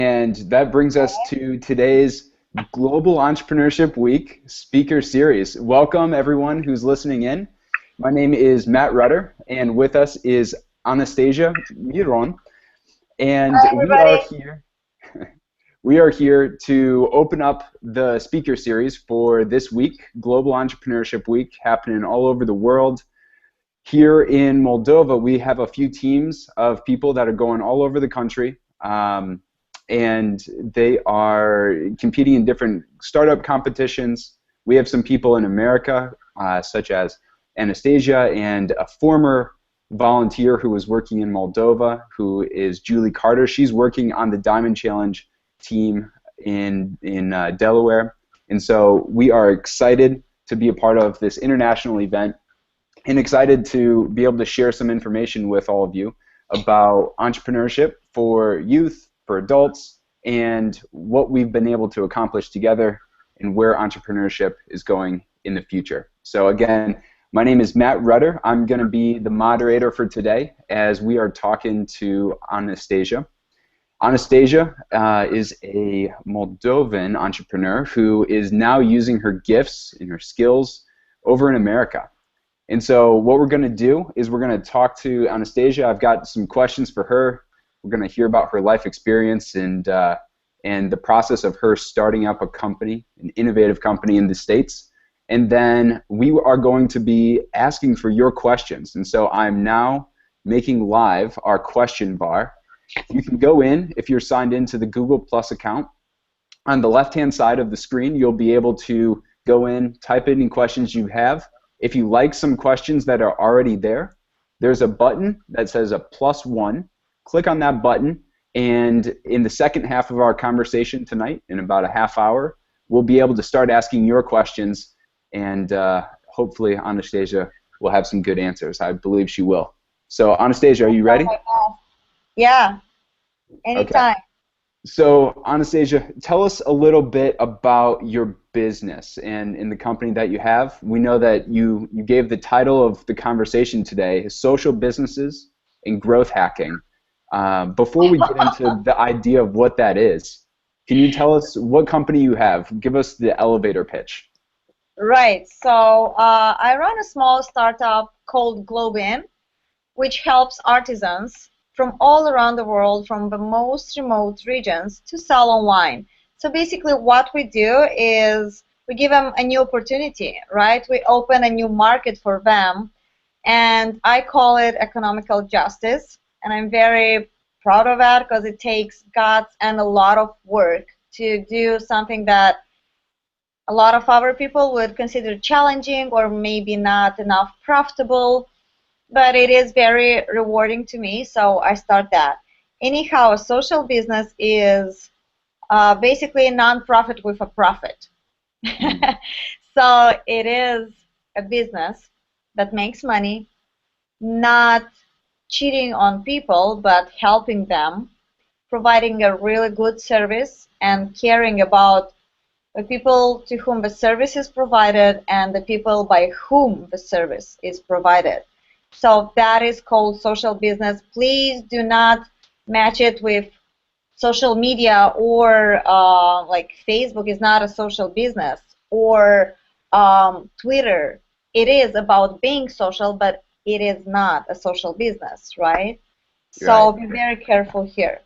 And that brings us to today's Global Entrepreneurship Week Speaker Series. Welcome, everyone who's listening in. My name is Matt Rudder, and with us is Anastasia Miron. And Hi, everybody. we are here to open up the speaker series for this week, Global Entrepreneurship Week, happening all over the world. Here in Moldova, we have a few teams of people that are going all over the country, and they are competing in different startup competitions. We have some people in America, such as Anastasia, and a former volunteer who was working in Moldova, who is Julie Carter. She's working on the Diamond Challenge team in Delaware. And so we are excited to be a part of this international event and excited to be able to share some information with all of you about entrepreneurship for youth, for adults, and what we've been able to accomplish together and where entrepreneurship is going in the future. So again, my name is Matt Rudder. I'm going to be the moderator for today as we are talking to Anastasia. Anastasia is a Moldovan entrepreneur who is now using her gifts and her skills over in America. And so what we're going to do is we're going to talk to Anastasia. I've got some questions for her. We're going to hear about her life experience and the process of her starting up a company, an innovative company in the States. And then we are going to be asking for your questions. And so I'm now making live our question bar. You can go in, if you're signed into the Google Plus account, on the left-hand side of the screen, you'll be able to go in, type in any questions you have. If you like some questions that are already there, there's a button that says a +1. Click on that button, and in the second half of our conversation tonight, in about a half hour, we'll be able to start asking your questions, and hopefully Anastasia will have some good answers. I believe she will. So Anastasia, are you ready? Yeah, anytime. Okay. So Anastasia, tell us a little bit about your business and in the company that you have. We know that you gave the title of the conversation today, Social Businesses and Growth Hacking. Before we get into the idea of what that is, can you tell us what company you have? Give us the elevator pitch. Right. So I run a small startup called GlobeIn, which helps artisans from all around the world, from the most remote regions, to sell online. So basically what we do is we give them a new opportunity, right? We open a new market for them, and I call it economical justice, and I'm very proud of that because it takes guts and a lot of work to do something that a lot of other people would consider challenging or maybe not enough profitable. But it is very rewarding to me, so I start that. Anyhow, a social business is basically a non-profit with a profit. So it is a business that makes money, not cheating on people, but helping them, providing a really good service, and caring about the people to whom the service is provided and the people by whom the service is provided. So that is called social business. Please do not match it with social media or like Facebook is not a social business, or Twitter. It is about being social, but it is not a social business, right? So be very careful here.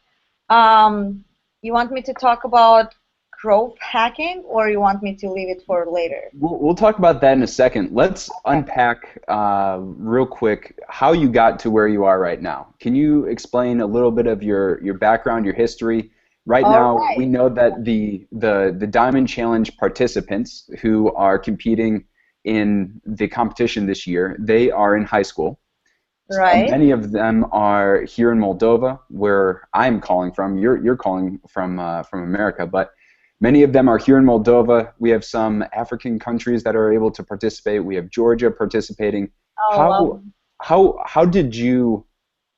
You want me to talk about growth hacking, or you want me to leave it for later? We'll talk about that in a second. Let's unpack real quick how you got to where you are right now. Can you explain a little bit of your background, your history? Right now, we know that the Diamond Challenge participants who are competing in the competition this year, they are in high school. Right. Many of them are here in Moldova, where I'm calling from. You're calling from America, but many of them are here in Moldova. We have some African countries that are able to participate. We have Georgia participating. How did you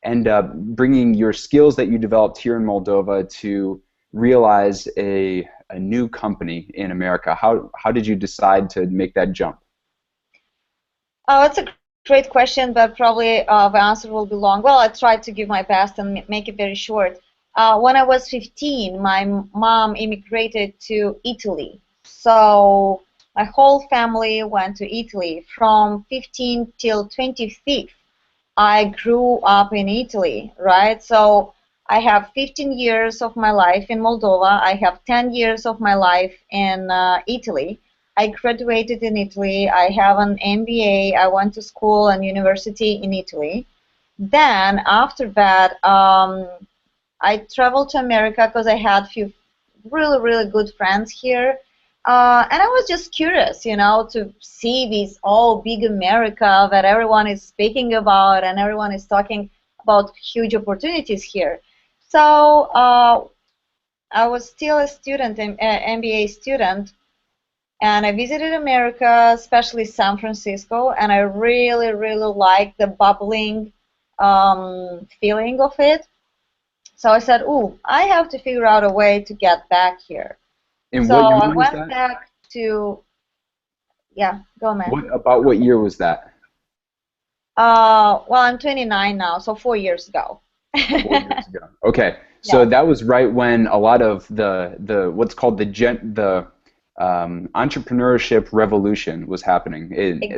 end up bringing your skills that you developed here in Moldova to realize a new company in America? How did you decide to make that jump? Oh, it's a great question, but probably the answer will be long. Well, I tried to give my best and make it very short. When I was 15, my mom immigrated to Italy. So my whole family went to Italy. From 15 till 25th, I grew up in Italy, right? So I have 15 years of my life in Moldova. I have 10 years of my life in Italy. I graduated in Italy. I have an MBA. I went to school and university in Italy. Then after that, I traveled to America because I had a few really, really good friends here. And I was just curious, you know, to see this all big America that everyone is speaking about and everyone is talking about huge opportunities here. So I was still a student, an MBA student, and I visited America, especially San Francisco, and I really, really liked the bubbling feeling of it. So I said, "Ooh, I have to figure out a way to get back here." And So what year I was went that? back to, yeah, go man. What year was that? Well, I'm 29 now, so 4 years ago. 4 years ago. Okay, so Yes, that was right when a lot of the what's called the entrepreneurship revolution was happening.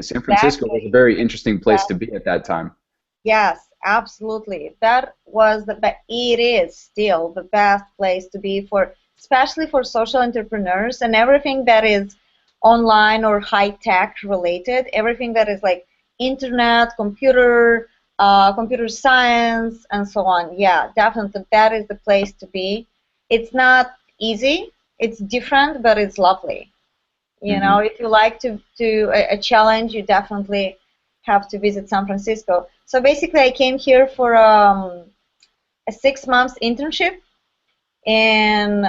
San Francisco was a exactly. very interesting place to Yes, be at that time. yes, absolutely. That was it is still the best place to be for, especially for social entrepreneurs and everything that is online or high tech related, everything that is like internet, computer science, and so on. Yeah, definitely that is the place to be. It's not easy, it's different, but it's lovely. You know, Hmm. if you like to do a challenge, you definitely have to visit San Francisco. So basically, I came here for a 6 months internship in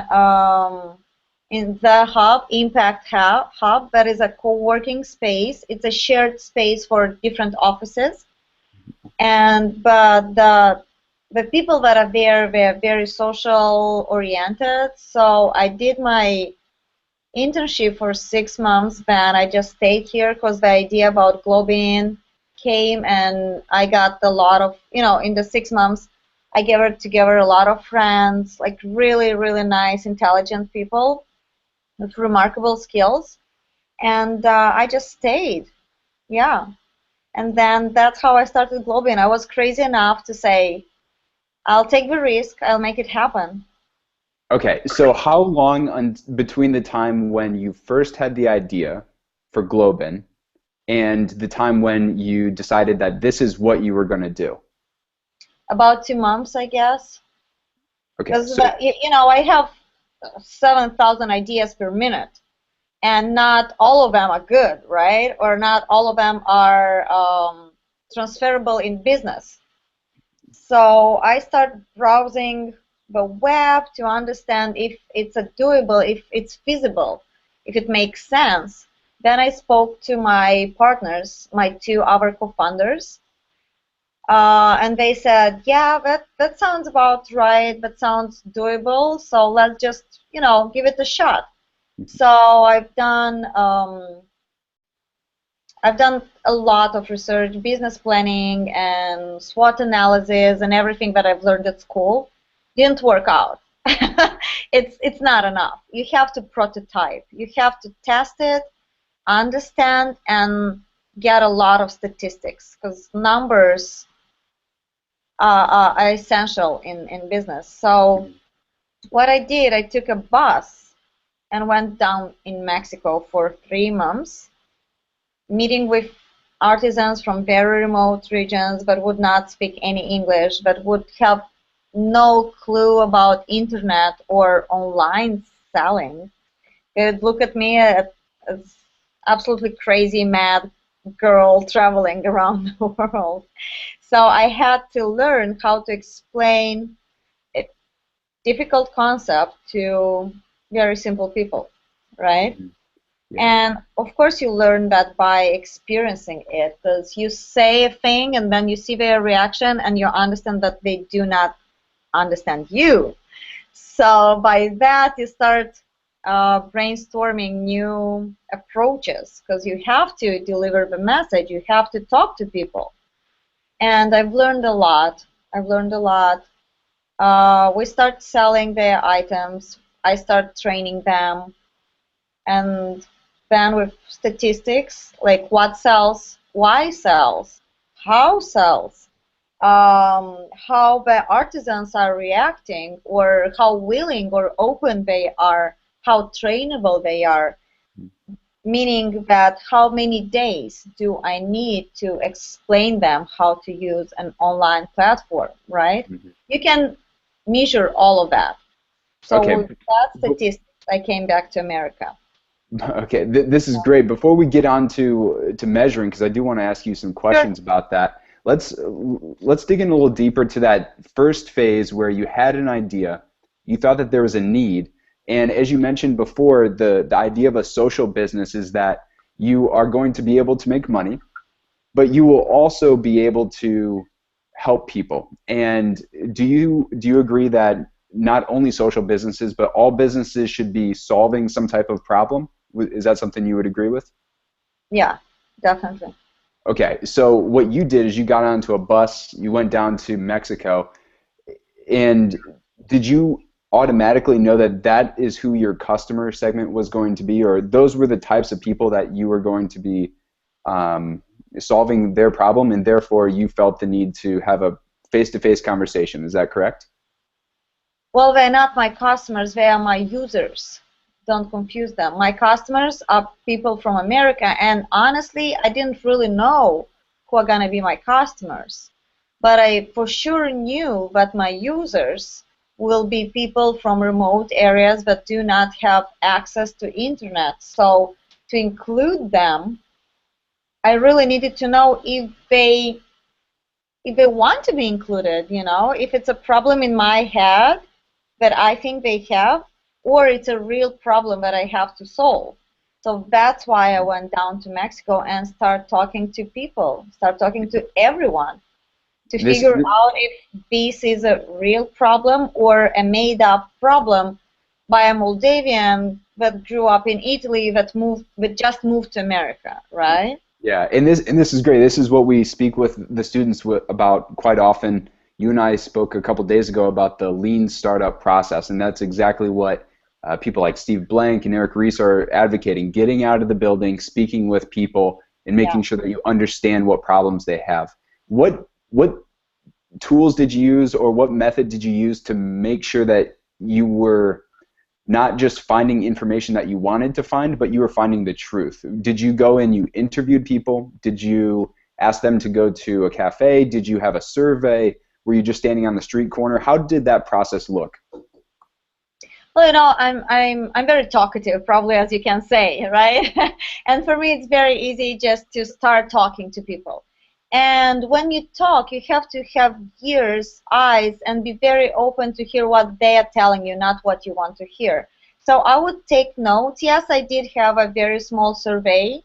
the hub, Impact Hub. That is a co-working space. It's a shared space for different offices, and but the people that are there, they're very social oriented. So I did my internship for 6 months. Then I just stayed here because the idea about GlobeIn came, and I got a lot of, you know, in the 6 months, I gathered together a lot of friends, like really, really nice, intelligent people with remarkable skills, and I just stayed. Yeah. And then that's how I started GlobeIn. I was crazy enough to say, I'll take the risk, I'll make it happen. Okay, so how long between the time when you first had the idea for GlobeIn and the time when you decided that this is what you were going to do? About 2 months, I guess. Okay, Because so you know, I have 7,000 ideas per minute, and not all of them are good, right? Or not all of them are transferable in business. So I start browsing the web to understand if it's a doable, if it's feasible, if it makes sense. Then I spoke to my partners, my two other co-founders, and they said, yeah, that sounds about right, that sounds doable, so let's just, you know, give it a shot. So I've done a lot of research, business planning, and SWOT analysis, and everything that I've learned at school didn't work out. It's not enough. You have to prototype. You have to test it, understand, and get a lot of statistics, because numbers are essential in business. So what I did, I took a bus and went down in Mexico for 3 months, meeting with artisans from very remote regions that would not speak any English, that would have no clue about internet or online selling. They would look at me as absolutely crazy, mad girl traveling around the world. So I had to learn how to explain a difficult concept to very simple people, right? mhm, yeah. And of course, you learn that by experiencing it, because you say a thing and then you see their reaction and you understand that they do not understand you. So by that, you start brainstorming new approaches, because you have to deliver the message, you have to talk to people. And I've learned a lot. I've learned a lot. We start selling their items. I start training them, and then with statistics like what sells, why sells, how sells, how the artisans are reacting, or how willing or open they are, how trainable they are, meaning that how many days do I need to explain them how to use an online platform, right? You can measure all of that. So Okay. with that statistics, I came back to America. Okay, this is great. Before we get on to measuring, because I do want to ask you some questions about that, let's dig in a little deeper to that first phase where you had an idea, you thought that there was a need, and as you mentioned before, the idea of a social business is that you are going to be able to make money, but you will also be able to help people. And do you agree that not only social businesses, but all businesses should be solving some type of problem? Is that something you would agree with? Yeah, definitely. Okay, so what you did is you got onto a bus, you went down to Mexico, and did you automatically know that that is who your customer segment was going to be, or those were the types of people that you were going to be solving their problem, and therefore you felt the need to have a face-to-face conversation? Is that correct? Well, they're not my customers, they are my users. Don't confuse them. My customers are people from America, and honestly, I didn't really know who are going to be my customers. But I for sure knew that my users will be people from remote areas that do not have access to internet. So to include them, I really needed to know if they want to be included, if it's a problem in my head that I think they have, or it's a real problem that I have to solve. So that's why I went down to Mexico and start talking to people, start talking to everyone to figure out if this is a real problem or a made-up problem by a Moldavian that grew up in Italy that just moved to America, right? Yeah, and this is great. This is what we speak with the students about quite often. You and I spoke a couple days ago about the lean startup process, and that's exactly what people like Steve Blank and Eric Ries are advocating: getting out of the building, speaking with people, and making sure that you understand what problems they have. What tools did you use, or what method did you use to make sure that you were not just finding information that you wanted to find, but you were finding the truth? Did you go and you interviewed people? Did you ask them to go to a cafe? Did you have a survey? Were you just standing on the street corner? How did that process look? Well, I'm very talkative, probably, as you can say, right? And for me, it's very easy just to start talking to people. And when you talk, you have to have ears, eyes, and be very open to hear what they are telling you, not what you want to hear. So I would take notes. Yes, I did have a very small survey.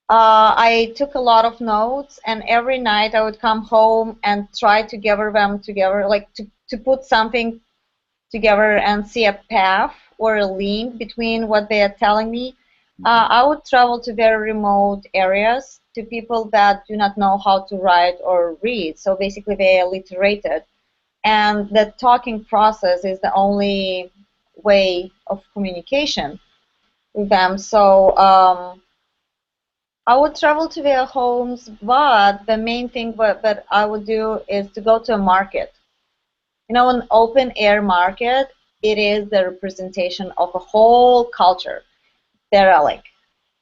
I took a lot of notes, and every night I would come home and try to gather them together, like to put something together and see a path or a link between what they are telling me. I would travel to very remote areas, to people that do not know how to write or read, so basically they are illiterated. And the talking process is the only way of communication with them. So I would travel to their homes, but the main thing that I would do is to go to a market. An open air market, it is the representation of a whole culture. There are like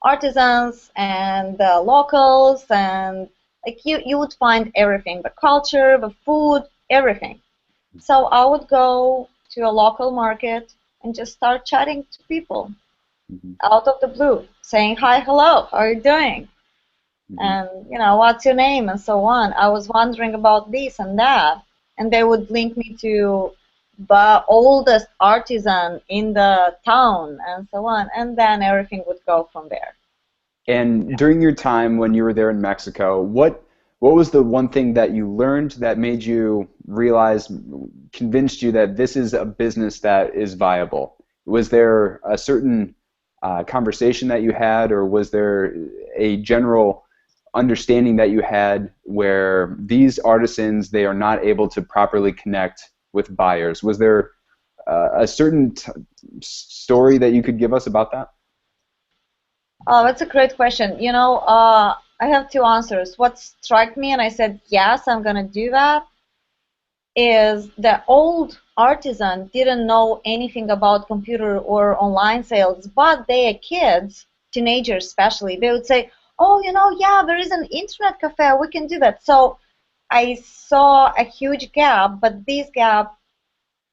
artisans and the locals, and like you would find everything, the culture, the food, everything. So I would go to a local market and just start chatting to people out of the blue, saying, hi, hello, how are you doing? And, what's your name, and so on. I was wondering about this and that. And they would link me to the oldest artisan in the town, and so on. And then everything would go from there. And during your time when you were there in Mexico, what was the one thing that you learned that made you realize, convinced you that this is a business that is viable? Was there a certain conversation that you had, or was there a general understanding that you had where these artisans, they are not able to properly connect with buyers? Was there a certain story that you could give us about that? Oh, that's a great question. You know, I have two answers. What struck me, and I said, yes, I'm going to do that, is the old artisan didn't know anything about computer or online sales, but they are kids, teenagers especially. They would say, oh, you know, yeah, there is an internet cafe, we can do that. So I saw a huge gap, but this gap,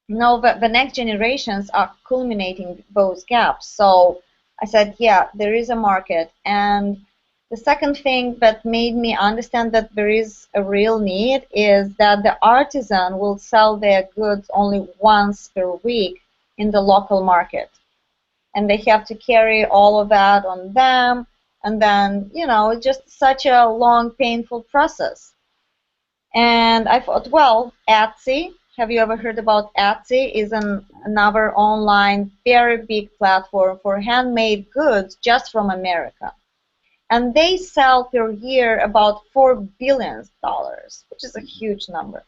no, the next generations are culminating those gaps. So I said, yeah, there is a market. And the second thing that made me understand that there is a real need is that the artisan will sell their goods only once per week in the local market. And they have to carry all of that on them. And then, you know, it's just such a long, painful process. And I thought, well, Etsy, have you ever heard about Etsy? Is another online, very big platform for handmade goods just from America. And they sell per year about $4 billion, which is a huge number,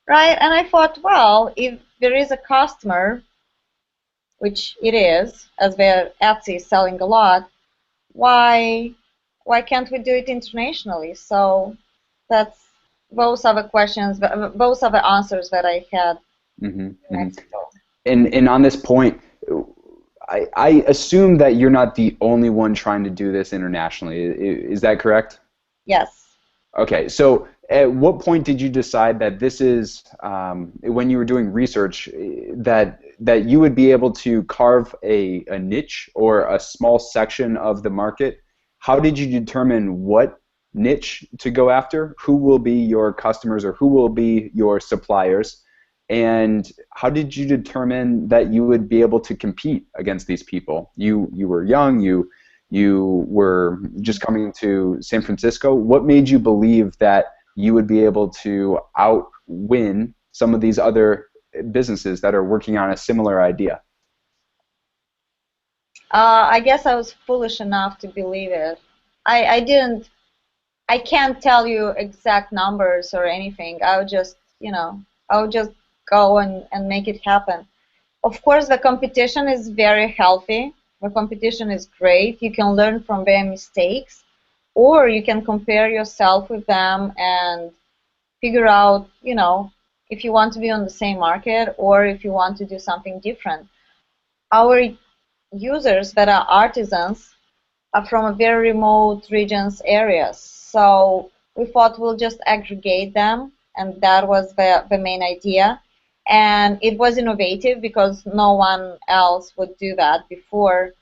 right? And I thought, well, if there is a customer, which it is, as their Etsy is selling a lot, why can't we do it internationally? So that's those are the questions, those are the answers that I had Mm-hmm. in Mexico. And on this point, I assume that you're not the only one trying to do this internationally. Is that correct? Yes. Okay, so at what point did you decide that this is, when you were doing research, that you would be able to carve a niche or a small section of the market? How did you determine what niche to go after? Who will be your customers or who will be your suppliers? And how did you determine that you would be able to compete against these people? You were young, you were just coming to San Francisco. What made you believe that you would be able to outwin some of these other businesses that are working on a similar idea? I guess I was foolish enough to believe it. I didn't. I can't tell you exact numbers or anything. I would just, you know, I would just go and make it happen. Of course, the competition is very healthy. The competition is great. You can learn from their mistakes, or you can compare yourself with them and figure out, you know, if you want to be on the same market or if you want to do something different. Our users that are artisans are from very remote regions areas. So we thought we'll just aggregate them, and that was the main idea. And it was innovative because no one else would do that before.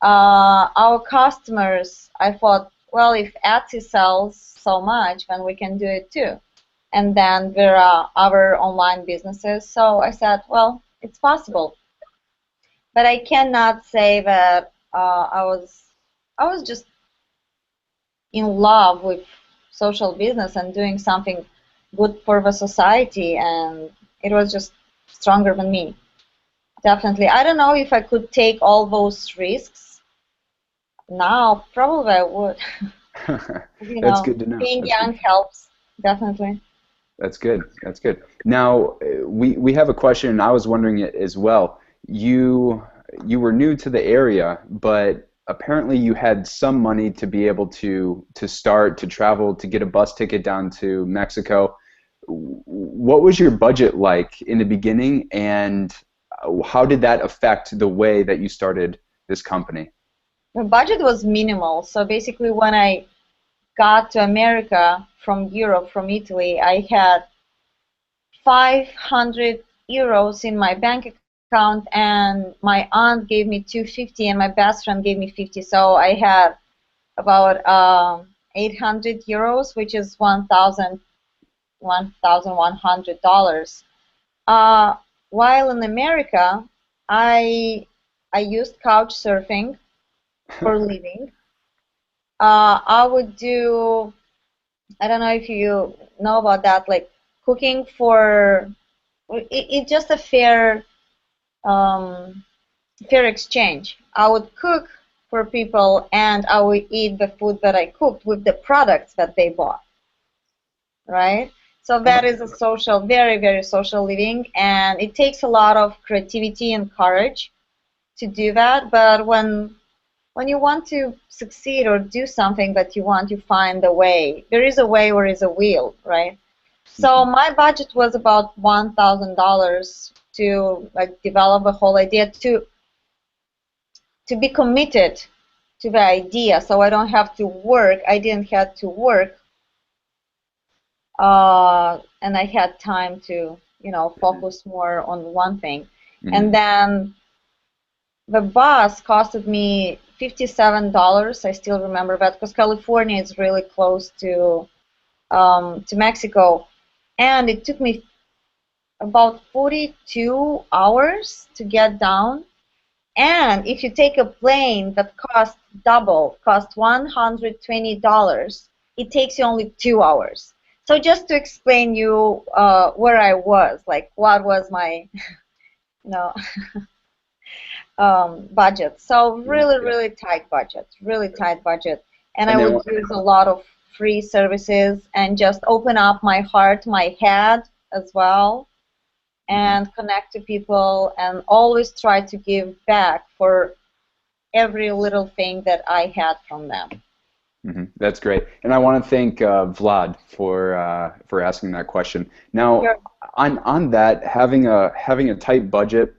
Our customers, I thought, well, if Etsy sells so much, then we can do it too. And then there are other online businesses. So I said, well, it's possible. But I cannot say that I was just in love with social business and doing something good for the society, and it was just stronger than me. Definitely. I don't know if I could take all those risks now. Probably I would. You That's know, good to know. being That's good. young helps. Definitely. That's good. That's good. Now, we have a question, and I was wondering it as well. You were new to the area, but apparently you had some money to be able to start to travel to get a bus ticket down to Mexico. What was your budget like in the beginning, and how did that affect the way that you started this company? The budget was minimal. So basically, when I got to America from Europe, from Italy, I had 500 euros in my bank account, and my aunt gave me 250, and my best friend gave me 50. So I had about 800 euros, which is $1,100. While in America, I I used couch surfing for a living. I would do, I don't know if you know about that, like cooking for, it's just a fair exchange. I would cook for people, and I will eat the food that I cooked with the products that they bought, right? So that is a social, very, very social living, and it takes a lot of creativity and courage to do that. But when you want to succeed or do something that you want, you find a way. There is a way or is a will, right? So my budget was about $1,000 to like develop a whole idea, to be committed to the idea, so I don't have to work. I didn't have to work, and I had time to, you know, focus more on one thing. And then the bus costed me $57. I still remember that because California is really close to Mexico, and it took me about 42 hours to get down. And if you take a plane that costs double, costs $120, it takes you only 2 hours. So just to explain you where I was, like what was my, you know, budget. So really tight budget, really tight budget. And I would use a lot of free services and just open up my heart, my head as well, and connect to people, and always try to give back for every little thing that I had from them. That's great, and I want to thank Vlad for asking that question. Now, on that, having a tight budget,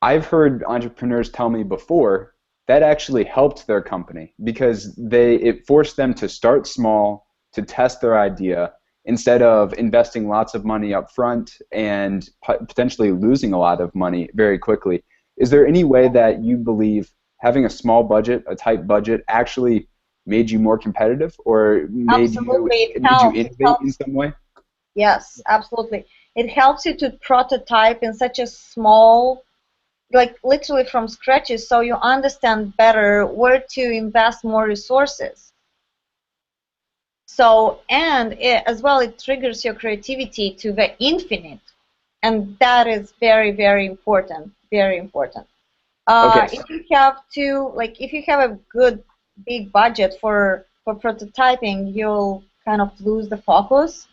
I've heard entrepreneurs tell me before that actually helped their company because it forced them to start small, to test their idea, instead of investing lots of money up front and potentially losing a lot of money very quickly. Is there any way that you believe having a small budget, a tight budget, actually made you more competitive, or made you innovate in some way? Yes, absolutely. It helps you to prototype in such a small, like literally from scratches, so you understand better where to invest more resources. So, and as well, it triggers your creativity to the infinite, and that is very, very important. Very important. If you have if you have a good big budget for prototyping, you'll kind of lose the focus.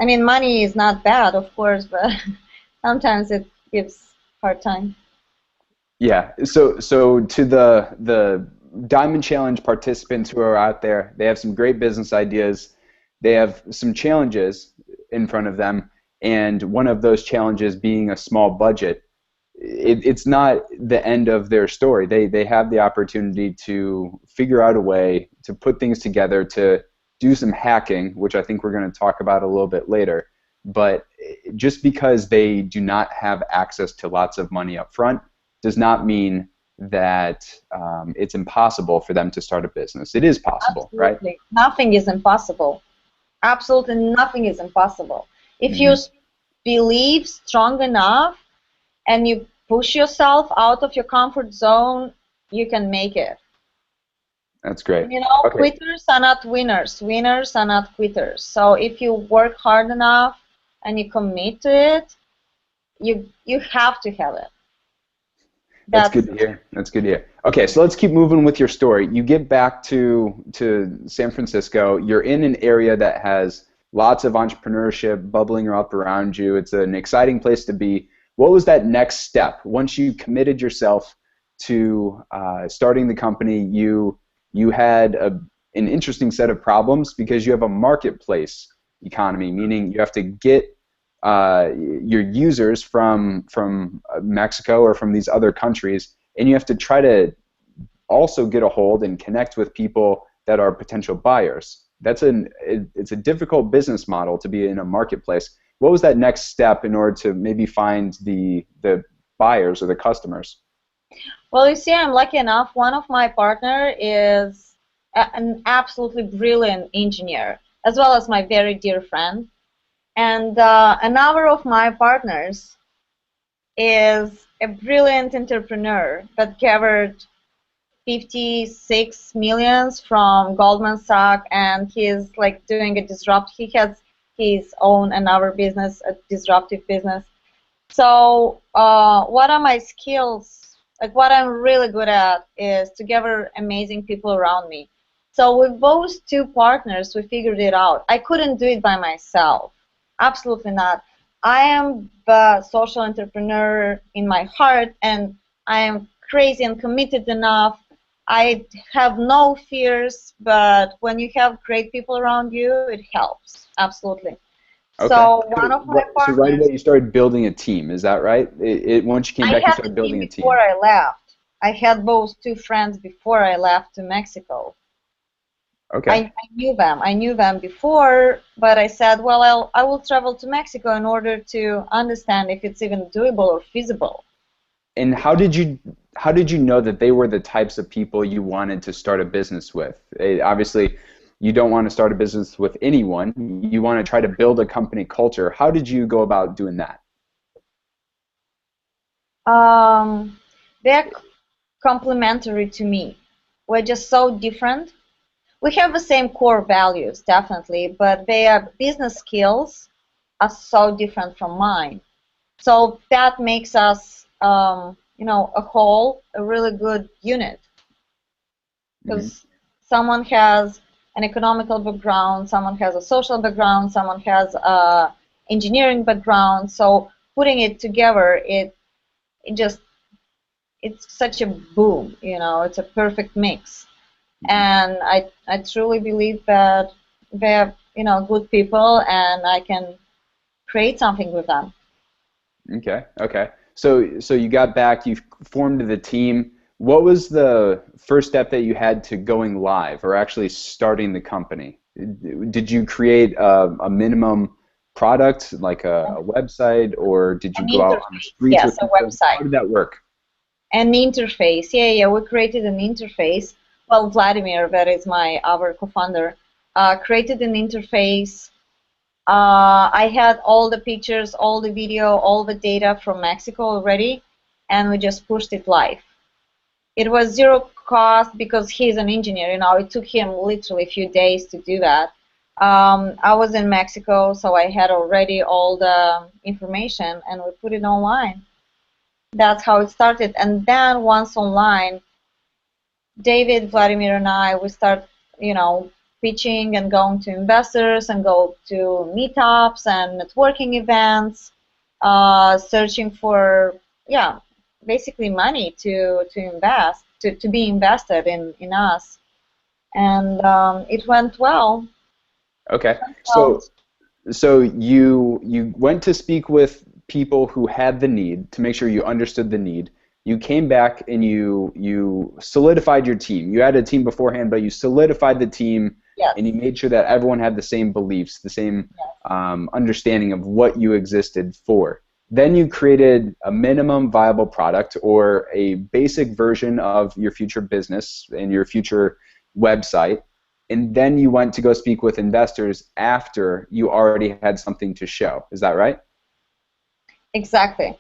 I mean, money is not bad, of course, but sometimes it gives hard time. Yeah. So to the Diamond Challenge participants who are out there, they have some great business ideas. They have some challenges in front of them, and one of those challenges being a small budget. It's not the end of their story. They have the opportunity to figure out a way to put things together, to do some hacking, which I think we're going to talk about a little bit later. But just because they do not have access to lots of money up front does not mean that it's impossible for them to start a business. It is possible, Absolutely. right? Nothing is impossible. Absolutely nothing is impossible. If you believe strong enough and you push yourself out of your comfort zone, you can make it. That's great. You know, quitters are not winners. Winners are not quitters. So if you work hard enough and you commit to it, you have to have it. That's good to hear. That's good to hear. Okay, so let's keep moving with your story. You get back to San Francisco. You're in an area that has lots of entrepreneurship bubbling up around you. It's an exciting place to be. What was that next step? Once you committed yourself to starting the company, you had an interesting set of problems because you have a marketplace economy, meaning you have to get your users from Mexico or from these other countries, and you have to try to also get a hold and connect with people that are potential buyers. It's a difficult business model to be in a marketplace. What was that next step in order to maybe find the buyers or the customers? Well, you see, I'm lucky enough. One of my partner is an absolutely brilliant engineer, as well as my very dear friend. And another of my partners is a brilliant entrepreneur that gathered 56 millions from Goldman Sachs, and he's like doing a he has his own another business, a disruptive business. So what are my skills Like what I'm really good at is to gather amazing people around me. So with those two partners, we figured it out. I couldn't do it by myself. Absolutely not. I am the social entrepreneur in my heart, and I am crazy and committed enough. I have no fears, but when you have great people around you, it helps. Absolutely. Okay. So one of my So right partners, away you started building a team. Is that right? Once you came I back, you had the started team building a before team. I left. I had those two friends before I left to Mexico. Okay. I knew them. I knew them before, but I said, well, I will travel to Mexico in order to understand if it's even doable or feasible. And how did you know that they were the types of people you wanted to start a business with? Obviously, you don't want to start a business with anyone. You want to try to build a company culture. How did you go about doing that? Um, they're complementary to me. We're just so different. We have the same core values, definitely, but their business skills are so different from mine. So that makes us, a whole, a really good unit. Hmm. Because someone has an economical background, someone has a social background, someone has a engineering background. So putting it together, it just it's such a boom. It's a perfect mix. And I truly believe that they're good people, and I can create something with them. Okay. Okay. So you got back. You formed the team. What was the first step that you had to going live or actually starting the company? Did you create a minimum product like a website, or did you An go out on the interface, streets yes, with a people? website. How did that work? An interface, yeah, we created an interface. Well, Vladimir, that is my our co-founder, created an interface. I had all the pictures, all the video, all the data from Mexico already, and we just pushed it live. It was zero cost because he's an engineer. It took him literally a few days to do that. I was in Mexico, so I had already all the information, and we put it online. That's how it started. And then once online, David, Vladimir, and I, we start, pitching and going to investors and go to meetups and networking events, searching for, yeah, basically money to invest, to be invested in us. And it went well. Okay. Well, So you went to speak with people who had the need to make sure you understood the need. You came back and you solidified your team. You had a team beforehand, but you solidified the team yes, and you made sure that everyone had the same beliefs, the same yes, understanding of what you existed for. Then you created a minimum viable product or a basic version of your future business and your future website, and then you went to go speak with investors after you already had something to show. Is that right? exactly.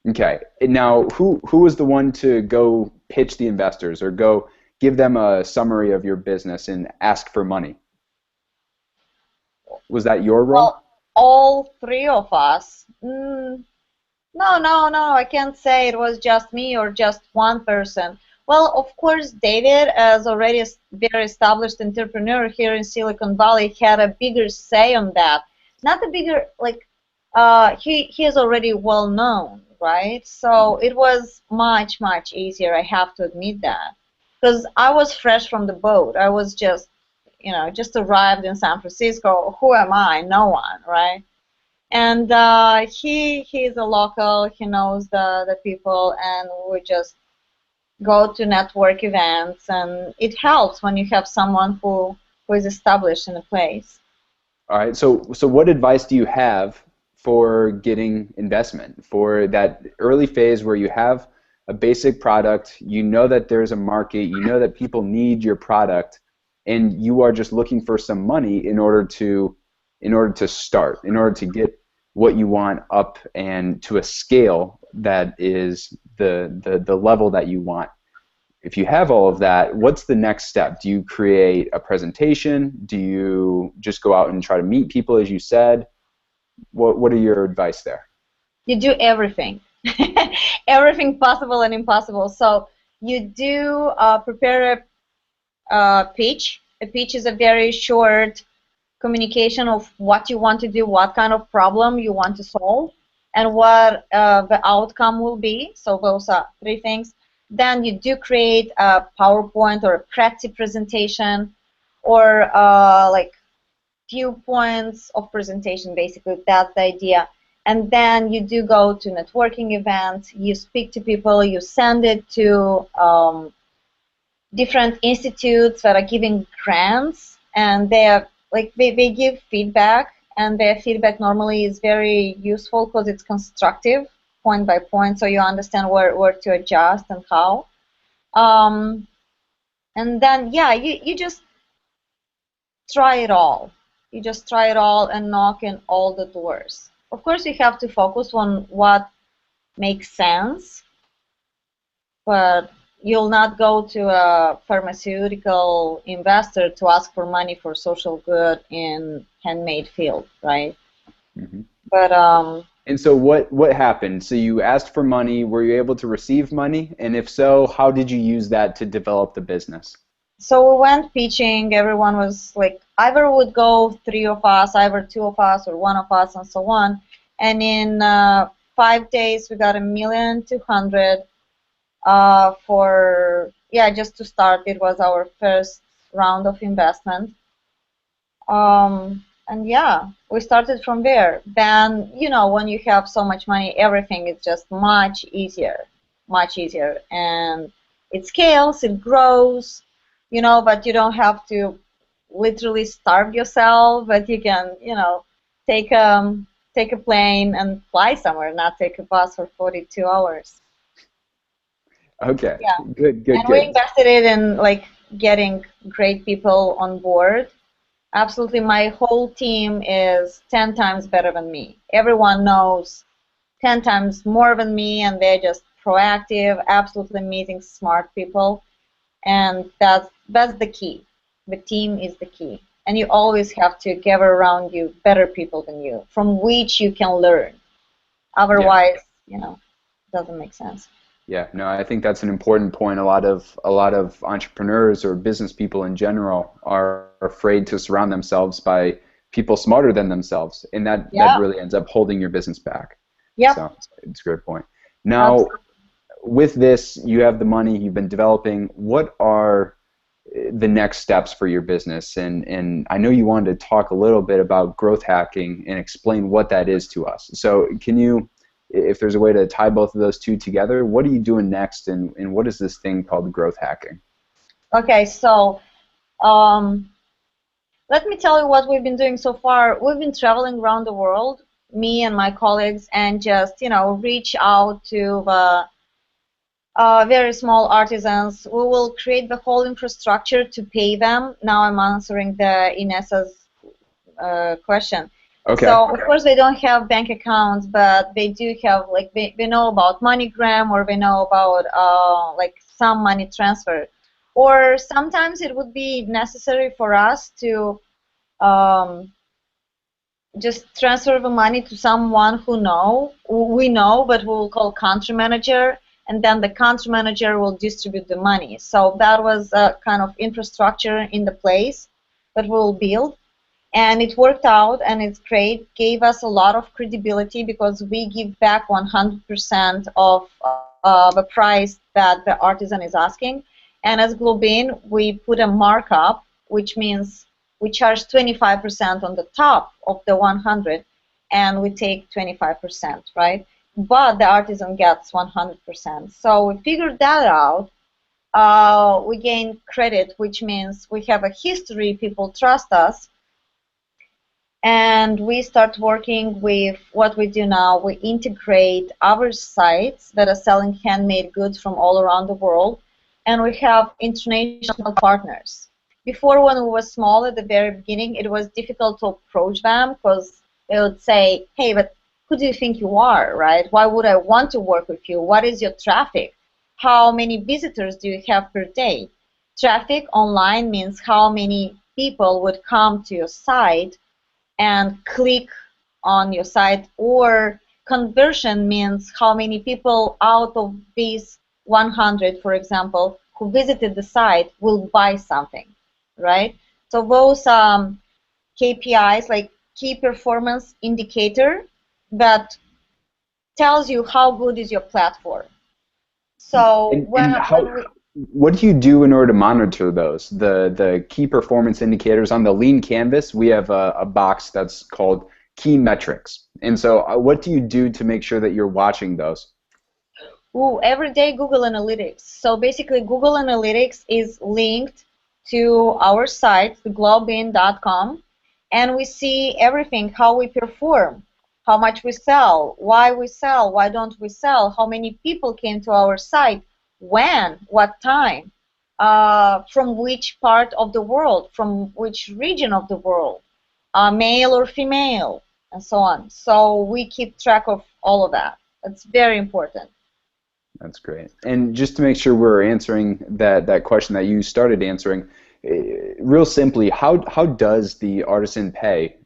Okay. And now, who was the one to go pitch the investors or go give them a summary of your business and ask for money? Was that your role? Well, all three of us. No, no, no, I can't say it was just me or just one person. Well, of course, David, as already a very established entrepreneur here in Silicon Valley, had a bigger say on that. Not a bigger, like, he is already well known, right? So it was much, much easier, I have to admit that. Because I was fresh from the boat. I was just arrived in San Francisco. Who am I? No one, right? And he's a local. He knows the people, and we just go to network events, and it helps when you have someone who is established in a place. All right. So what advice do you have for getting investment for that early phase where you have a basic product, you know that there's a market, you know that people need your product, and you are just looking for some money in order to start, in order to get what you want up and to a scale that is the level that you want. If you have all of that, what's the next step? Do you create a presentation? Do you just go out and try to meet people, as you said? What are your advice there? You do everything. everything possible and impossible. So you do prepare a pitch. A pitch is a very short communication of what you want to do, what kind of problem you want to solve, and what the outcome will be. So those are three things. Then you do create a PowerPoint or a Prezi presentation, or like few points of presentation. Basically, that's the idea. And then you do go to networking events. You speak to people. You send it to different institutes that are giving grants, and they are like they give feedback, and their feedback normally is very useful because it's constructive, point by point, so you understand where to adjust and how. Um, and then yeah, you just try it all. You just try it all and knock in all the doors. Of course, you have to focus on what makes sense, but you'll not go to a pharmaceutical investor to ask for money for social good in handmade field, right? Mm-hmm. But And so what happened? So you asked for money. Were you able to receive money? And if so, how did you use that to develop the business? so we went pitching. Everyone was like, either would go three of us, either two of us, or one of us, and so on. And in 5 days, we got 1,200,000 for, yeah, just to start. It was our first round of investment. And yeah, we started from there. Then, you know, when you have so much money, everything is just much easier, much easier. And it scales, it grows, you know, but you don't have to literally starve yourself, but you can, you know, take take a plane and fly somewhere, not take a bus for 42 hours. Okay, Yeah. good, good, And we good. invested it in like getting great people on board. Absolutely, my whole team is 10 times better than me. Everyone knows 10 times more than me, and they're just proactive, absolutely amazing, smart people. And that's the key. The team is the key. And you always have to gather around you better people than you, from which you can learn. Yeah. Otherwise, you know, it doesn't make sense. Yeah, no, I think that's an important point. A lot of entrepreneurs or business people in general are afraid to surround themselves by people smarter than themselves, and that Yeah. really ends up holding your business back. Yep. So it's a great point. Now, Absolutely. with this, you have the money, you've been developing. What are the next steps for your business? And I know you wanted to talk a little bit about growth hacking and explain what that is to us. So can you, if there's a way to tie both of those two together, what are you doing next, and what is this thing called growth hacking? Okay, so um, let me tell you what we've been doing so far. We've been traveling around the world, me and my colleagues, and just, you know, reach out to the very small artisans. We will create the whole infrastructure to pay them. Now I'm answering the Inessa's question. Okay. So of course they don't have bank accounts, but they do have, like, they know about MoneyGram, or they know about like some money transfer. Or sometimes it would be necessary for us to um, just transfer the money to someone we know, but we'll call country manager, and then the country manager will distribute the money. So that was a kind of infrastructure in the place that we'll build, and it worked out, and it's great. Gave us a lot of credibility because we give back 100% of the price that the artisan is asking. And as GlobeIn, we put a markup, which means we charge 25% on the top of the 100, and we take 25%, right? But the artisan gets 100%. So we figured that out. We gain credit, which means we have a history, people trust us, and we start working with what we do now. We integrate our sites that are selling handmade goods from all around the world, and we have international partners. Before, when we were small at the very beginning, it was difficult to approach them because they would say, hey, but who do you think you are, right? Why would I want to work with you? What is your traffic? How many visitors do you have per day? Traffic online means how many people would come to your site and click on your site, or conversion means how many people out of these 100, for example, who visited the site will buy something, right? So those KPIs, like key performance indicator, that tells you how good is your platform. So And what do you do in order to monitor those? The key performance indicators on the lean canvas, we have a box that's called key metrics. And so what do you do to make sure that you're watching those? Everyday Google Analytics. So basically Google Analytics is linked to our site, the GlobeIn.com, and we see everything, how we perform, how much we sell, why don't we sell, how many people came to our site, when, what time, from which part of the world, from which region of the world, male or female, and so on. So we keep track of all of that. It's very important. That's great. And just to make sure we're answering that question that you started answering, real simply, how does the artisan pay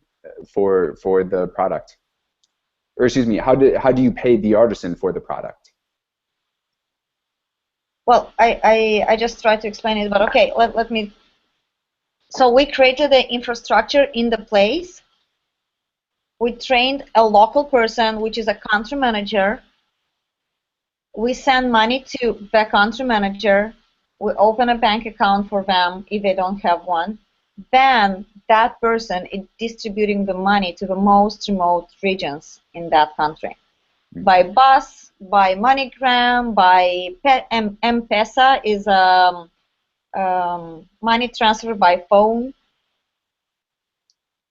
for the product? Or excuse me, how do you pay the artisan for the product? Well, I just tried to explain it, but okay, let me. So we created the infrastructure in the place. We trained a local person, which is a country manager. We send money to the country manager. We open a bank account for them if they don't have one. Then that person is distributing the money to the most remote regions in that country. By bus, by MoneyGram, by M-Pesa is money transfer by phone.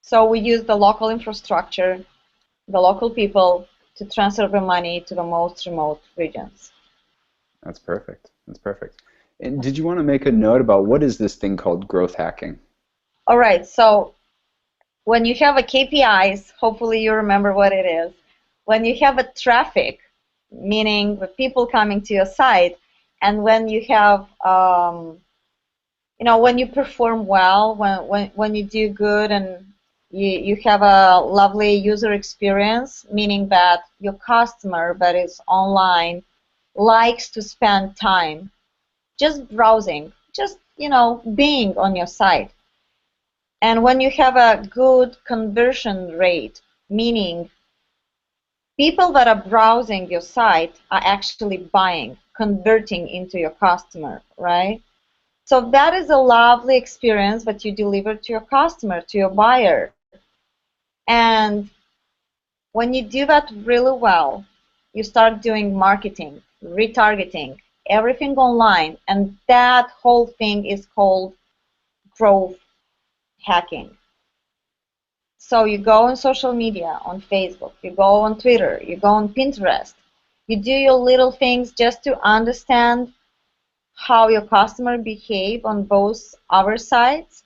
So we use the local infrastructure, the local people, to transfer the money to the most remote regions. That's perfect. That's perfect. And did you want to make a note about what is this thing called growth hacking? All right. So when you have a KPIs, hopefully you remember what it is. When you have a traffic, meaning the people coming to your site, and when you have, when you perform well, when you do good and you have a lovely user experience, meaning that your customer that is online likes to spend time just browsing, just being on your site. And when you have a good conversion rate, meaning people that are browsing your site are actually buying, converting into your customer, right? So that is a lovely experience that you deliver to your customer, to your buyer. And when you do that really well, you start doing marketing, retargeting, everything online, and that whole thing is called growth hacking. So you go on social media, on Facebook, you go on Twitter, you go on Pinterest, you do your little things just to understand how your customer behave on both our sites,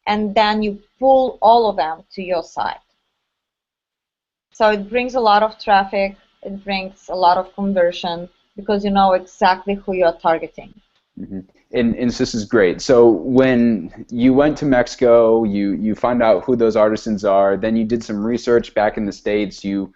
and then you pull all of them to your site. So it brings a lot of traffic, it brings a lot of conversion, because you know exactly who you're targeting. Mm-hmm. And so this is great. So when you went to Mexico, you find out who those artisans are, then you did some research back in the States, you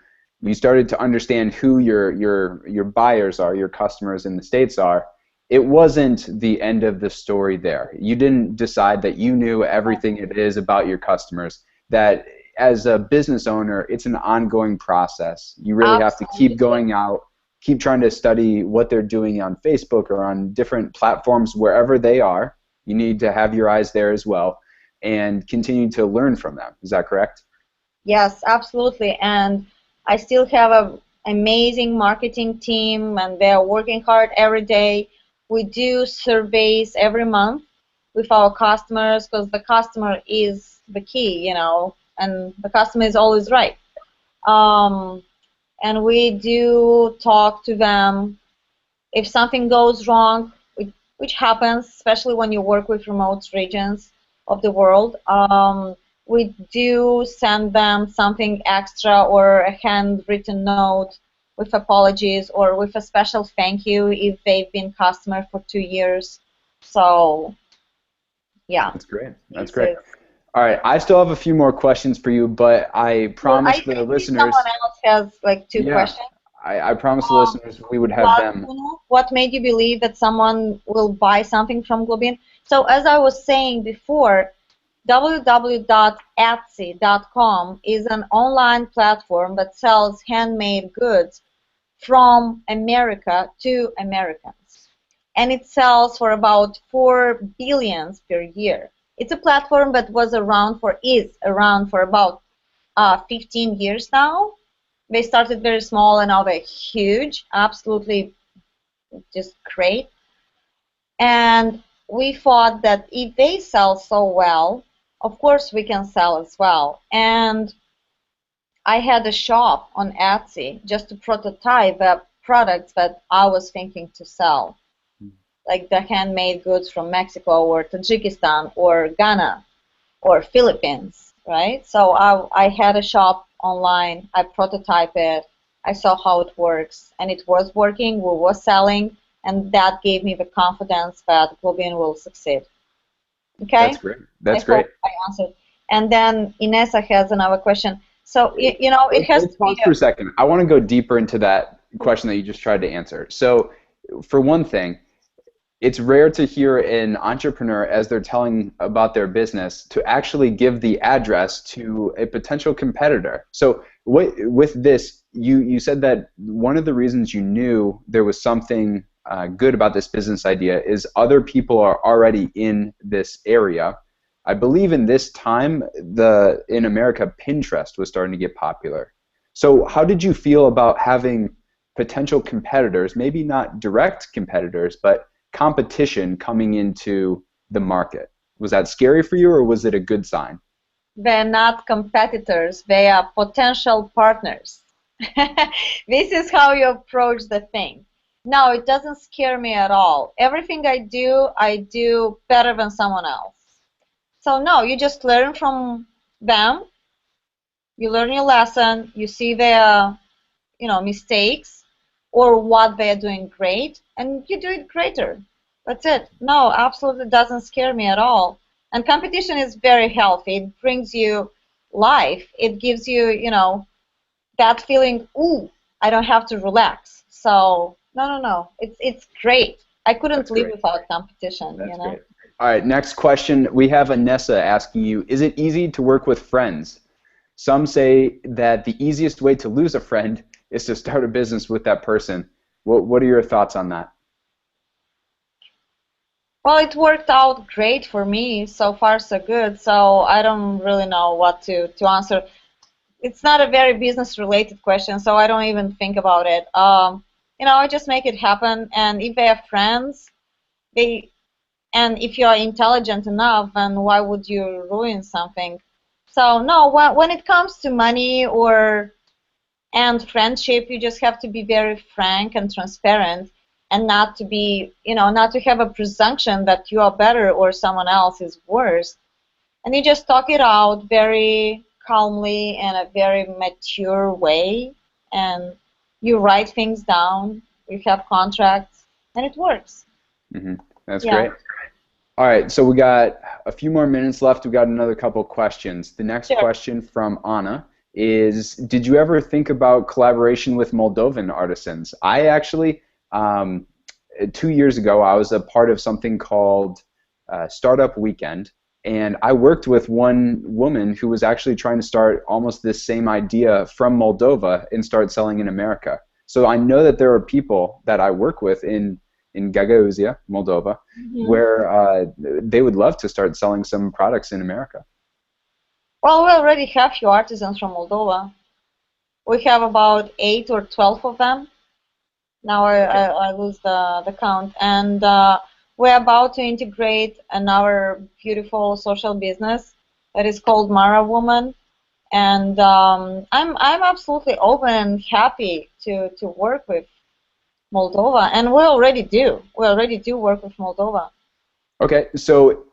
started to understand who your buyers are, your customers in the States are. It wasn't the end of the story there. You didn't decide that you knew everything it is about your customers. That as a business owner, it's an ongoing process. You really have to keep going out, keep trying to study what they're doing on Facebook or on different platforms, wherever they are. You need to have your eyes there as well and continue to learn from them. Is that correct? Yes, absolutely. And I still have an amazing marketing team, and they're working hard every day. We do surveys every month with our customers, because the customer is the key, and the customer is always right. And we do talk to them if something goes wrong, which happens, especially when you work with remote regions of the world. We do send them something extra, or a handwritten note with apologies, or with a special thank you if they've been customer for 2 years. So, yeah. That's great. That's great. All right, I still have a few more questions for you, but I Well, promised the I see someone listeners, else has like two yeah, questions. I promised the Um, listeners we would have what, them. what made you believe that someone will buy something from GlobeIn? So as I was saying before, www.etsy.com is an online platform that sells handmade goods from America to Americans. And it sells for about 4 billion per year. It's a platform that is around for about 15 years now. They started very small and now they're huge, absolutely just great. And we thought that if they sell so well, of course we can sell as well. And I had a shop on Etsy just to prototype the products that I was thinking to sell, like the handmade goods from Mexico or Tajikistan or Ghana or Philippines, right? So I had a shop online, I prototyped it, I saw how it works, and it was working, we were selling, and that gave me the confidence that GlobeIn will succeed. That's Okay? great. I That's great. hope I answered. And then Inessa has another question. So, you know, it has Let's to be pause for a second. I want to go deeper into that question that you just tried to answer. So, for one thing, it's rare to hear an entrepreneur as they're telling about their business to actually give the address to a potential competitor. So with this, you said that one of the reasons you knew there was something good about this business idea is other people are already in this area. I believe in this time, in America, Pinterest was starting to get popular. So how did you feel about having potential competitors, maybe not direct competitors, but competition coming into the market? Was that scary for you, or was it a good sign? they're not competitors, they are potential partners. This is how you approach the thing. No, it doesn't scare me at all. Everything I do better than someone else. So no, you just learn from them, you learn your lesson, you see their, mistakes or what they're doing great, and you do it greater. That's it. No, absolutely doesn't scare me at all. And competition is very healthy. It brings you life. It gives you, that feeling, ooh, I don't have to relax. So no, no, no. It's great. I couldn't That's live great. without competition, That's great. All right, next question. We have Anessa asking you, is it easy to work with friends? Some say that the easiest way to lose a friend is to start a business with that person. What are your thoughts on that? Well, it worked out great for me. So far, so good. So I don't really know what to answer. It's not a very business related question, so I don't even think about it. I just make it happen. And if they have friends, they and if you are intelligent enough, then why would you ruin something? So no, when it comes to money or and friendship, you just have to be very frank and transparent, and not to be, not to have a presumption that you are better or someone else is worse. And you just talk it out very calmly in a very mature way, and you write things down, you have contracts, and it works. Hmm. That's Yeah. great. All right, so we got a few more minutes left. We got another couple questions. The next Sure. question from Anna is, did you ever think about collaboration with Moldovan artisans? I actually, 2 years ago, I was a part of something called Startup Weekend, and I worked with one woman who was actually trying to start almost this same idea from Moldova and start selling in America. So I know that there are people that I work with in Gagauzia, Moldova, Mhm. where they would love to start selling some products in America. Well, we already have few artisans from Moldova. We have about 8 or 12 of them. Now Okay. I lose the count. And we're about to integrate another beautiful social business that is called Mara Woman. And I'm absolutely open and happy to work with Moldova. And we already do. We already do work with Moldova. Okay, so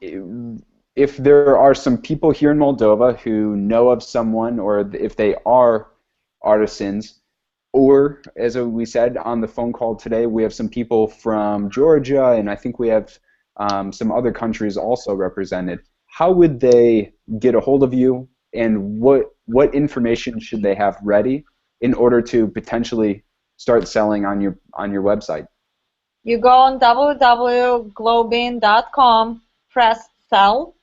if there are some people here in Moldova who know of someone, or if they are artisans, or as we said on the phone call today, we have some people from Georgia, and I think we have some other countries also represented. how would they get a hold of you, and what information should they have ready in order to potentially start selling on your website? You go on www.globin.com, press sell,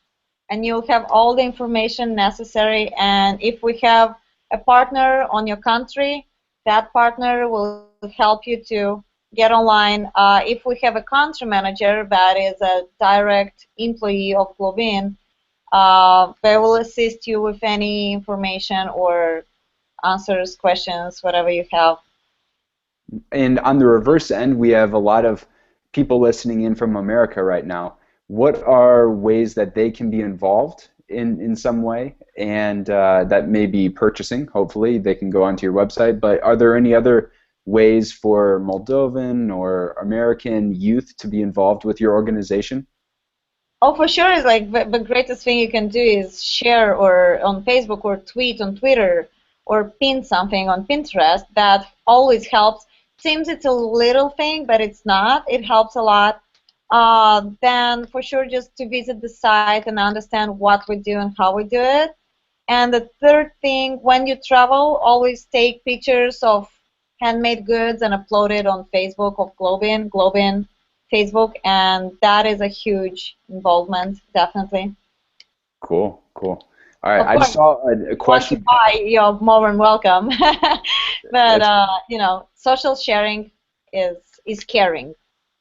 and you'll have all the information necessary. And if we have a partner on your country, that partner will help you to get online. If we have a country manager that is a direct employee of GlobeIn, they will assist you with any information or answers, questions, whatever you have. And on the reverse end, we have a lot of people listening in from America right now. What are ways that they can be involved in some way, and that may be purchasing? Hopefully, they can go onto your website. But are there any other ways for Moldovan or American youth to be involved with your organization? Oh, for sure. It's like the greatest thing you can do is share or on Facebook or tweet on Twitter or pin something on Pinterest. That always helps. Seems it's a little thing, but it's not. It helps a lot. Then for sure just to visit the site and understand what we do and how we do it. And the third thing, when you travel, always take pictures of handmade goods and upload it on Facebook of GlobeIn Facebook, and that is a huge involvement, definitely. Cool, cool. All right, Of I just course, saw a once you question. buy, you're more than welcome. But That's you know, social sharing is caring.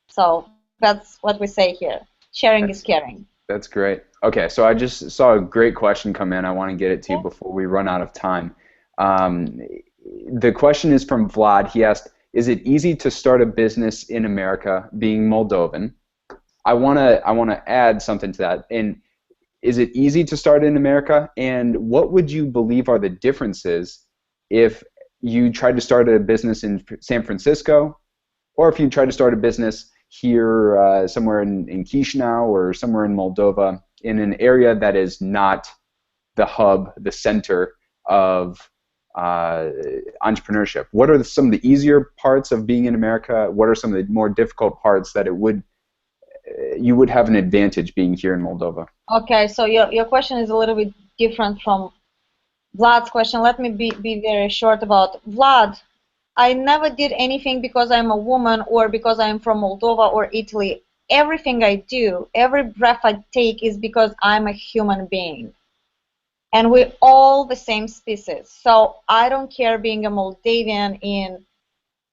So that's what we say here. Sharing is that's caring. that's great. Okay, so I just saw a great question come in. I want to get it to you Okay. before we run out of time. Um, the question is from Vlad. He asked, "Is it easy to start a business in America, being Moldovan?" I wanna add something to that. And is it easy to start in America? And what would you believe are the differences if you tried to start a business in San Francisco, or if you tried to start a business here somewhere in Chisinau or somewhere in Moldova, in an area that is not the hub, the center of uh, entrepreneurship? What are some of the easier parts of being in America? What are some of the more difficult parts that you would have an advantage being here in Moldova? Okay, so your question is a little bit different from Vlad's question. Let me be very short about Vlad. I never did anything because I'm a woman or because I'm from Moldova or Italy. Everything I do, every breath I take is because I'm a human being. And we're all the same species. So I don't care being a Moldavian in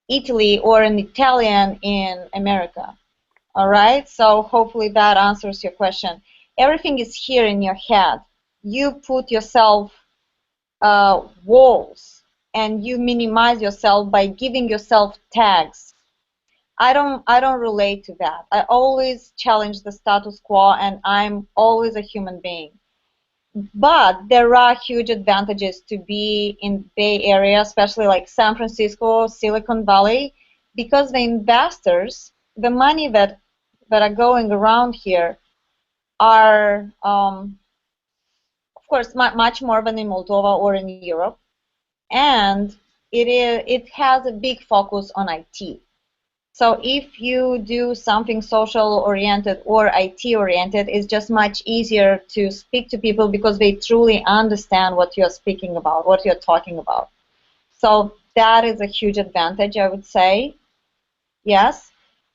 Italy or an Italian in America. All right? So hopefully that answers your question. Everything is here in your head. You put yourself walls and you minimize yourself by giving yourself tags. I don't relate to that. I always challenge the status quo, and I'm always a human being. But there are huge advantages to be in Bay Area, especially like San Francisco, Silicon Valley, because the investors, the money that are going around here are, of course, much more than in Moldova or in Europe, and it has a big focus on IT. So if you do something social oriented or IT oriented, it's just much easier to speak to people because they truly understand what you're speaking about, what you're talking about. So that is a huge advantage, I would say. Yes.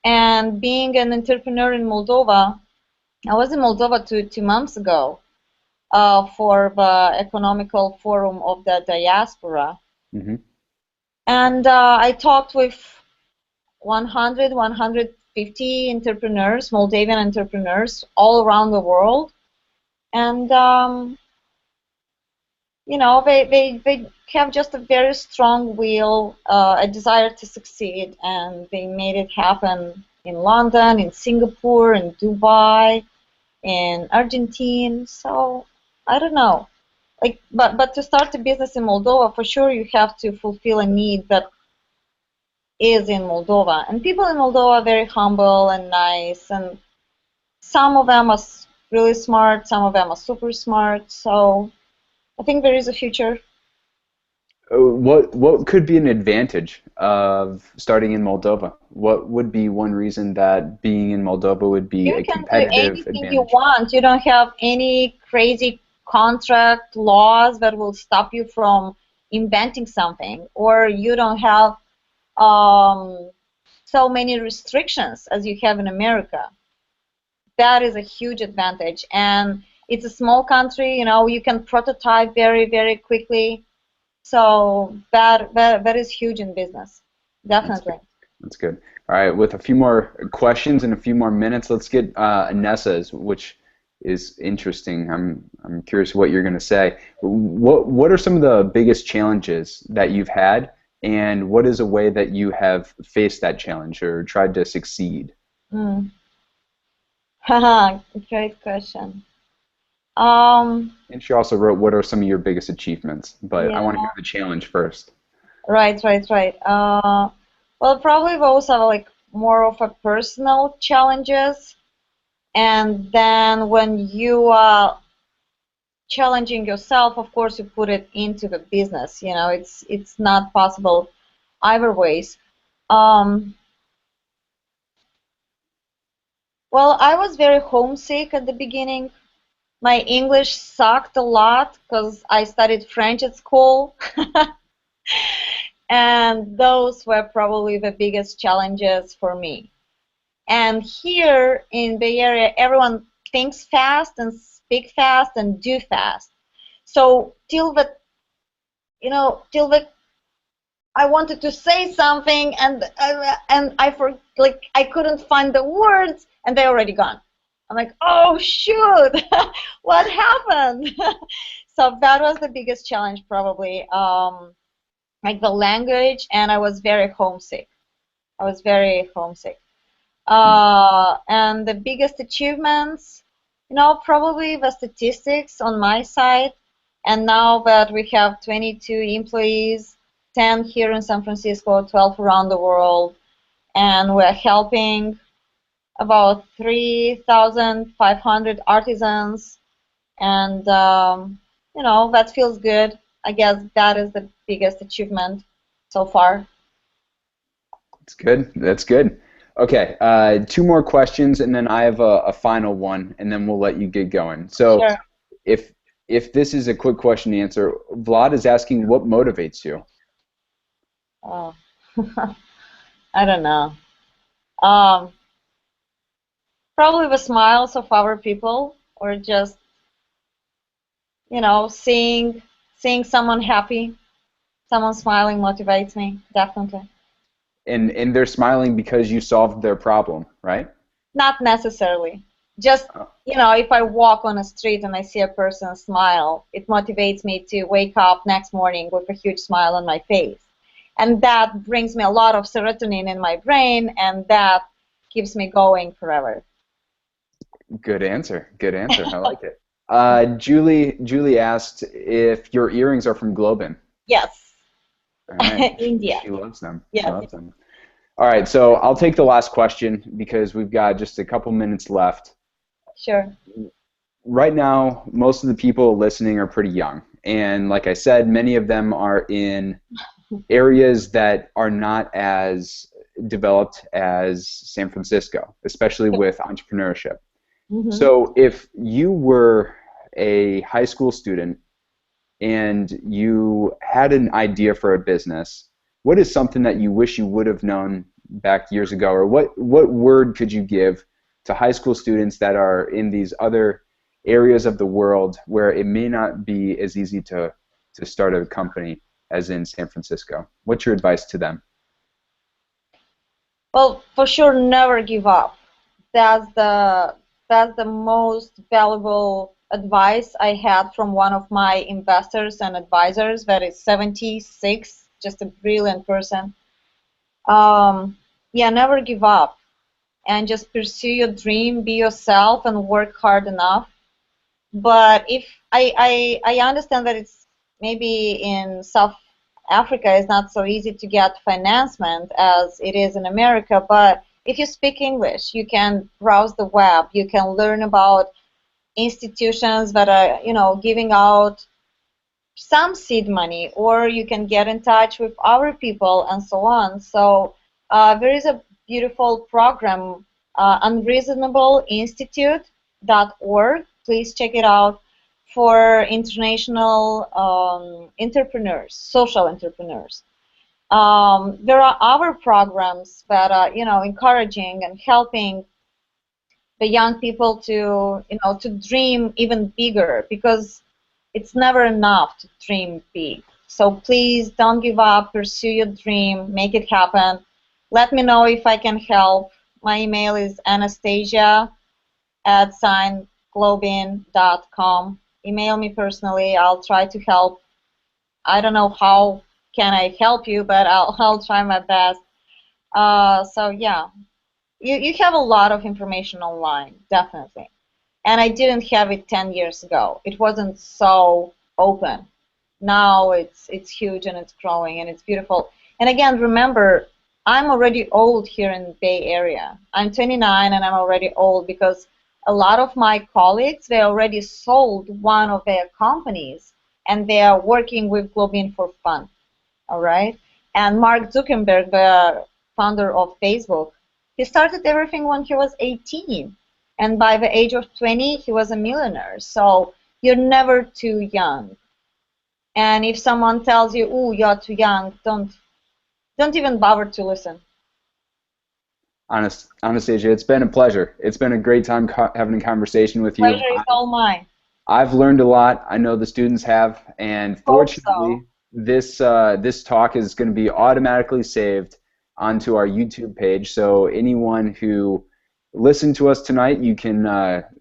And being an entrepreneur in Moldova, I was in Moldova two months ago for the economical forum of the diaspora. Hmm. And I talked with 100, 150 entrepreneurs, Moldavian entrepreneurs, all around the world. And, you know, they have just a very strong will, a desire to succeed, and they made it happen in London, in Singapore, in Dubai, in Argentina. So, I don't know. Like, but to start a business in Moldova, for sure you have to fulfill a need that is in Moldova. And people in Moldova are very humble and nice, and some of them are really smart, some of them are super smart. So I think there is a future. What could be an advantage of starting in Moldova? What would be one reason that being in Moldova would be You a can do competitive anything you advantage? want. You don't have any crazy contract laws that will stop you from inventing something, or you don't have um, so many restrictions as you have in America. That is a huge advantage, and it's a small country. You can prototype very, very quickly. So that is huge in business, That's good. definitely. That's good. All right, with a few more questions and a few more minutes, let's get Anessa's, which is interesting. I'm curious what you're going to say. What are some of the biggest challenges that you've had, and what is a way that you have faced that challenge or tried to succeed? Mm. Haha, great question. Um, And she also wrote, "What are some of your biggest achievements?" But I yeah, want to hear the challenge first. right, right, right. Well, probably those are like more of a personal challenges, and then when you are challenging yourself, of course, you put it into the business. It's not possible either ways. Um, well, I was very homesick at the beginning. My English sucked a lot because I studied French at school, and those were probably the biggest challenges for me. And here in Bay Area, everyone thinks fast and speak fast and do fast. So till the I wanted to say something, and I couldn't find the words, and they're already gone. I'm like, oh shoot, what happened? So that was the biggest challenge, probably, like the language, and I was very homesick. I was very homesick. And the biggest achievements, probably the statistics on my side. And now that we have 22 employees, 10 here in San Francisco, 12 around the world, and we're helping about 3,500 artisans, and that feels good. I guess that is the biggest achievement so far. That's good. That's good. Okay, two more questions, and then I have a final one, and then we'll let you get going. So, Sure. if if this is a quick question to answer, Vlad is asking what motivates you. Oh. I don't know. Um, Probably the smiles of other people, or just seeing someone happy, someone smiling motivates me, definitely. And they're smiling because you solved their problem, right? Not necessarily. Just, Oh, if I walk on a street and I see a person smile, it motivates me to wake up next morning with a huge smile on my face. And that brings me a lot of serotonin in my brain, and that keeps me going forever. good answer. Good answer. I like it. Julie asked if your earrings are from GlobeIn. Yes. All right. India. She loves them. She Yes. loves them. All right, so I'll take the last question because we've got just a couple minutes left. Sure. Right now, most of the people listening are pretty young. And like I said, many of them are in areas that are not as developed as San Francisco, especially with entrepreneurship. Hmm. So if you were a high school student and you had an idea for a business, what is something that you wish you would have known back years ago, or what word could you give to high school students that are in these other areas of the world where it may not be as easy to start a company as in San Francisco? What's your advice to them? Well, for sure, never give up. That's the that's the most valuable advice I had from one of my investors and advisors that is 76, just a brilliant person. Um, yeah, never give up and just pursue your dream, be yourself, and work hard enough. But if I understand that it's maybe in South Africa it's not so easy to get financement as it is in America, but if you speak English, you can browse the web, you can learn about institutions that are, giving out some seed money, or you can get in touch with our people and so on. So there is a beautiful program, unreasonableinstitute.org. Please check it out, for international entrepreneurs, social entrepreneurs. There are other programs that are, encouraging and helping the young people to, to dream even bigger, because it's never enough to dream big. So please don't give up, pursue your dream, make it happen. Let me know if I can help. My email is anastasia@globin.com. Email me personally. I'll try to help. I don't know how can I help you, but I'll try my best. So yeah, you have a lot of information online, definitely. And I didn't have it 10 years ago. It wasn't so open. Now it's huge and it's growing and it's beautiful. And again, remember, I'm already old here in the Bay Area. I'm 29 and I'm already old, because a lot of my colleagues, they already sold one of their companies and they are working with GlobeIn for fun. All right? And Mark Zuckerberg, the founder of Facebook, he started everything when he was 18. And by the age of 20, he was a millionaire. So you're never too young. And if someone tells you, "Ooh, you're too young," don't even bother to listen. Anastasia, it's been a pleasure. It's been a great time having a conversation with you. Pleasure is all mine. I've learned a lot. I know the students have, and fortunately, this talk is going to be automatically saved onto our YouTube page. So anyone who listened to us tonight, you can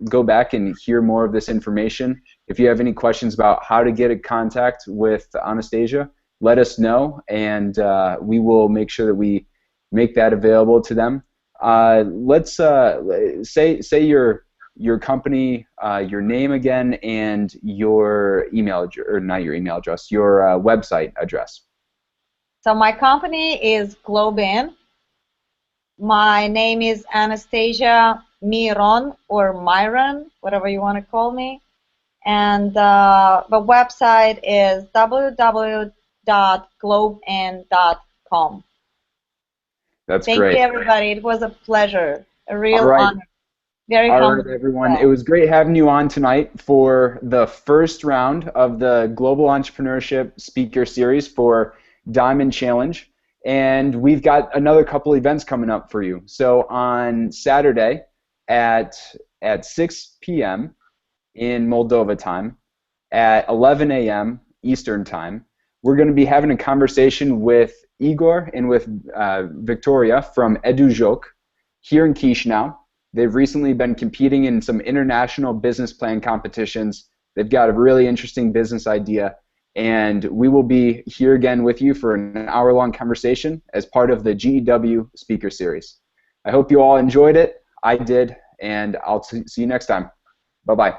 go back and hear more of this information. If you have any questions about how to get in contact with Anastasia, let us know, and we will make sure that we make that available to them. Let's say your company, your name again, and your email address, or not your email address, your website address. So my company is GlobeIn. My name is Anastasia Miron, or Miron, whatever you want to call me. And the website is www.globein.com. That's Thank great. you, everybody. It was a pleasure, a real honor. Very humble. Everyone. It was great having you on tonight for the first round of the Global Entrepreneurship Speaker Series for Diamond Challenge. And we've got another couple events coming up for you. So on Saturday at 6 p.m. in Moldova time, at 11 a.m. Eastern time, we're going to be having a conversation with Igor and with Victoria from EduJoc here in Chișinău. They've recently been competing in some international business plan competitions. They've got a really interesting business idea, and we will be here again with you for an hour-long conversation as part of the GEW Speaker Series. I hope you all enjoyed it. I did, and I'll see you next time. Bye-bye.